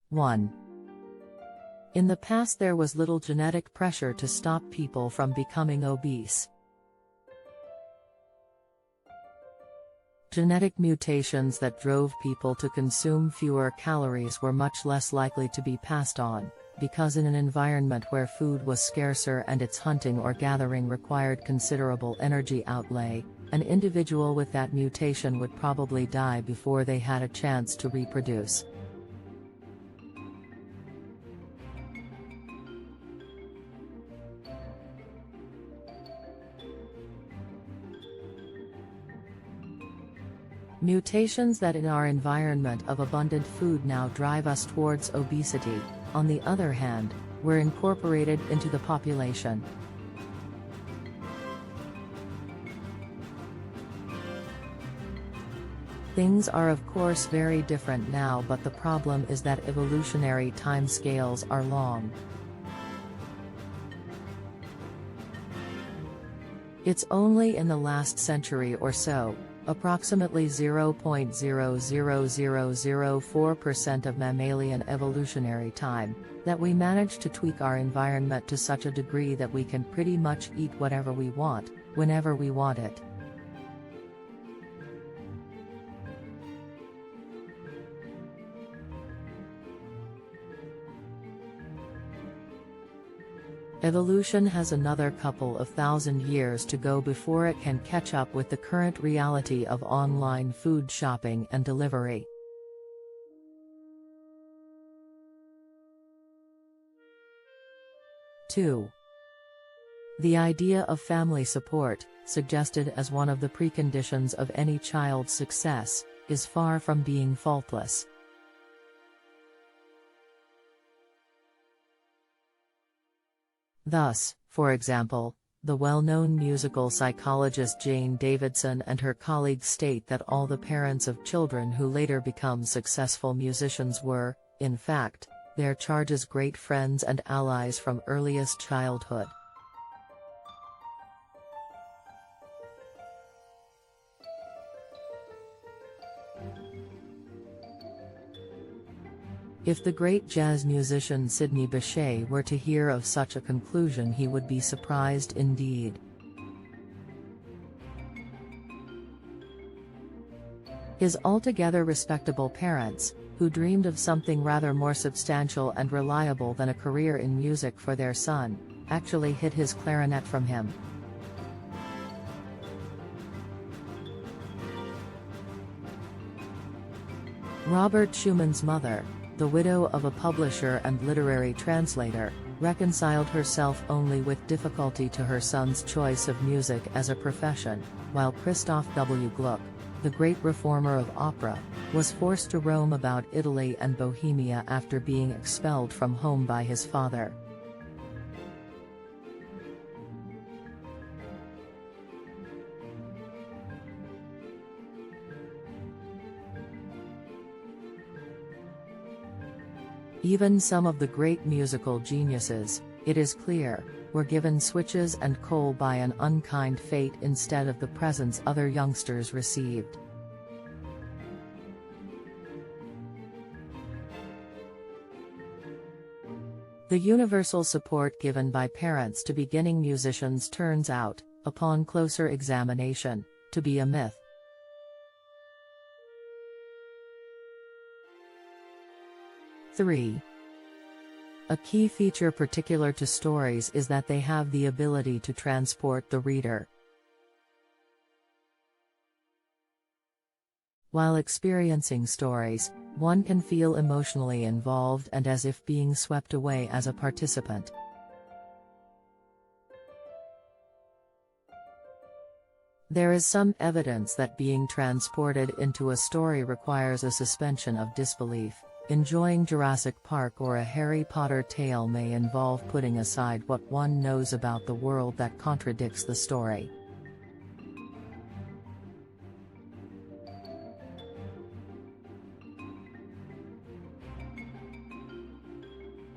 1. In the past there was little genetic pressure to stop people from becoming obese. Genetic mutations that drove people to consume fewer calories were much less likely to be passed on, because in an environment where food was scarcer and its hunting or gathering required considerable energy outlay, an individual with that mutation would probably die before they had a chance to reproduce. Mutations that in our environment of abundant food now drive us towards obesity, on the other hand, were incorporated into the population. Things are of course very different now, but the problem is that evolutionary timescales are long. It's only in the last century or so, approximately 0.00004% of mammalian evolutionary time, that we managed to tweak our environment to such a degree that we can pretty much eat whatever we want, whenever we want it. Evolution has another couple of thousand years to go before it can catch up with the current reality of online food shopping and delivery. Two. The idea of family support, suggested as one of the preconditions of any child's success, is far from being faultless. Thus, for example, the well-known musical psychologist Jane Davidson and her colleagues state that all the parents of children who later become successful musicians were, in fact, their charge's great friends and allies from earliest childhood. If the great jazz musician Sidney Bechet were to hear of such a conclusion, he would be surprised indeed. His altogether respectable parents, who dreamed of something rather more substantial and reliable than a career in music for their son, actually hid his clarinet from him. Robert Schumann's mother, the widow of a publisher and literary translator, reconciled herself only with difficulty to her son's choice of music as a profession, while Christoph W. Gluck, the great reformer of opera, was forced to roam about Italy and Bohemia after being expelled from home by his father. Even some of the great musical geniuses, it is clear, were given switches and coal by an unkind fate instead of the presents other youngsters received. The universal support given by parents to beginning musicians turns out, upon closer examination, to be a myth. A key feature particular to stories is that they have the ability to transport the reader. While experiencing stories, one can feel emotionally involved and as if being swept away as a participant. There is some evidence that being transported into a story requires a suspension of disbelief. Enjoying Jurassic Park or a Harry Potter tale may involve putting aside what one knows about the world that contradicts the story.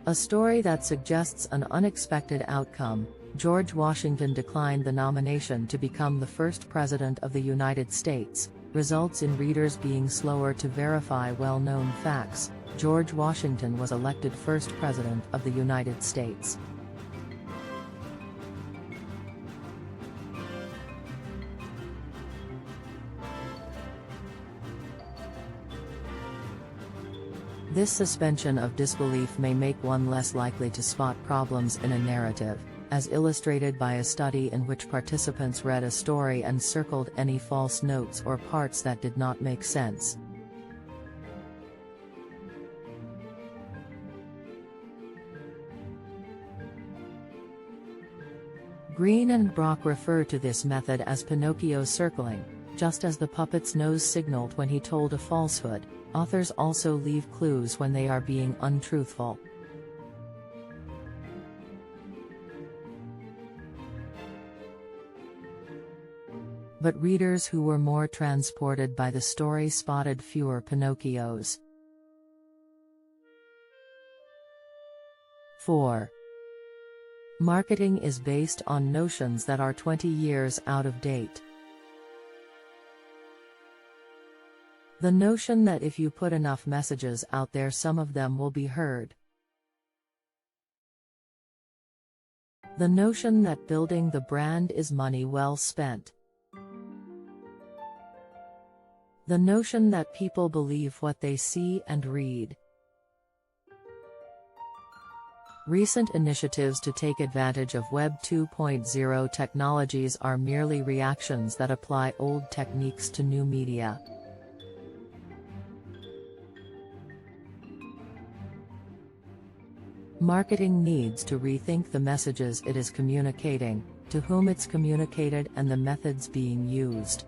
A story that suggests an unexpected outcome. George Washington declined the nomination to become the first president of the United States, results in readers being slower to verify well-known facts, George Washington was elected first President of the United States. This suspension of disbelief may make one less likely to spot problems in a narrative, as illustrated by a study in which participants read a story and circled any false notes or parts that did not make sense. Green and Brock refer to this method as Pinocchio circling. Just as the puppet's nose signaled when he told a falsehood, authors also leave clues when they are being untruthful. But readers who were more transported by the story spotted fewer Pinocchios. 4. Marketing is based on notions that are 20 years out of date. The notion that if you put enough messages out there, some of them will be heard. The notion that building the brand is money well spent. The notion that people believe what they see and read. Recent initiatives to take advantage of Web 2.0 technologies are merely reactions that apply old techniques to new media. Marketing needs to rethink the messages it is communicating, to whom it's communicated, and the methods being used.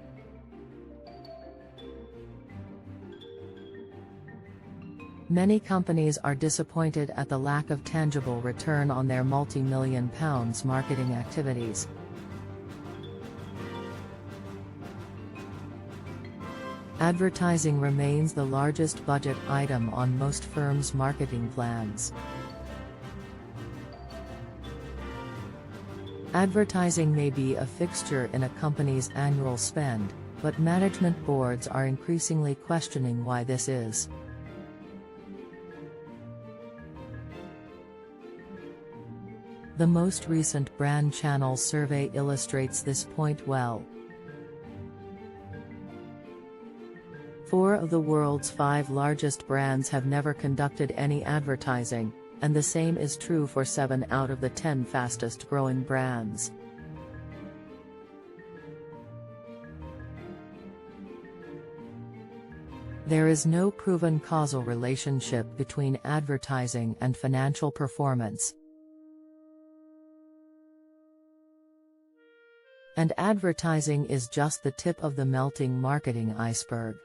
Many companies are disappointed at the lack of tangible return on their multi-million pounds marketing activities. Advertising remains the largest budget item on most firms' marketing plans. Advertising may be a fixture in a company's annual spend, but management boards are increasingly questioning why this is. The most recent brand channel survey illustrates this point well. 4 of the world's 5 largest brands have never conducted any advertising, and the same is true for 7 out of the 10 fastest-growing brands. There is no proven causal relationship between advertising and financial performance. And advertising is just the tip of the melting marketing iceberg.